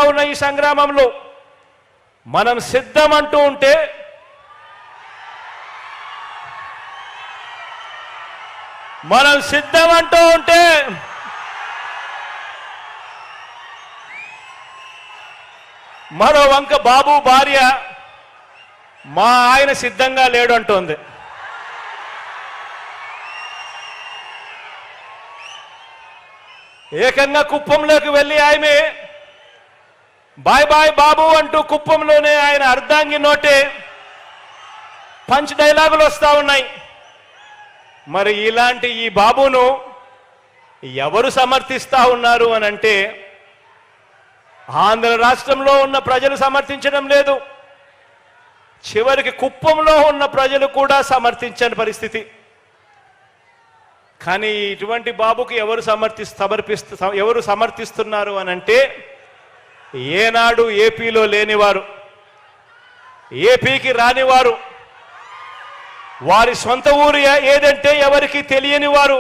ఉన్న ఈ సంగ్రామంలో మనం సిద్ధమంటూ ఉంటే మరో వంక బాబు భార్య మా ఆయన సిద్ధంగా లేడు అంటోంది. ఏకంగా కుప్పంలోకి వెళ్ళి ఆమె బాయ్ బాయ్ బాబు అంటూ కుప్పంలోనే ఆయన అర్ధాంగి నోటే పంచ్ డైలాగులు వస్తా ఉన్నాయి. మరి ఇలాంటి ఈ బాబును ఎవరు సమర్థిస్తా ఉన్నారు అని అంటే ఆంధ్ర రాష్ట్రంలో ఉన్న ప్రజలు సమర్థించడం లేదు, చివరికి కుప్పంలో ఉన్న ప్రజలు కూడా సమర్థించని పరిస్థితి. కానీ ఇటువంటి బాబుకి ఎవరు సమర్థిస్తున్నారు అని అంటే ఏనాడు ఏపీలో లేనివారు, ఏపీకి రానివారు, వారి సొంత ఊరు ఏదంటే ఎవరికి తెలియని వారు,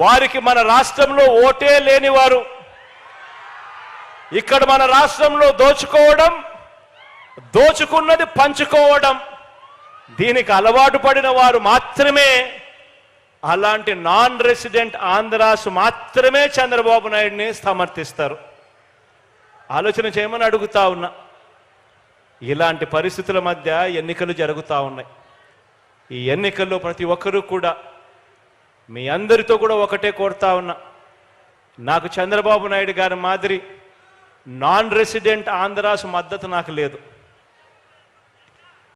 వారికి మన రాష్ట్రంలో ఓటే లేనివారు, ఇక్కడ మన రాష్ట్రంలో దోచుకోవడం, దోచుకున్నది పంచుకోవడం, దీనికి అలవాటు పడిన వారు మాత్రమే, అలాంటి నాన్ రెసిడెంట్ ఆంధ్రాస్ మాత్రమే చంద్రబాబు నాయుడిని సమర్థిస్తారు. ఆలోచన చేయమని అడుగుతా ఉన్నా. ఇలాంటి పరిస్థితుల మధ్య ఎన్నికలు జరుగుతూ ఉన్నాయి. ఈ ఎన్నికల్లో ప్రతి ఒక్కరూ కూడా మీ అందరితో కూడా ఒకటే కోరుతా ఉన్నా, నాకు చంద్రబాబు నాయుడు గారి మాదిరి నాన్ రెసిడెంట్ ఆంధ్రాస్ మద్దతు నాకు లేదు.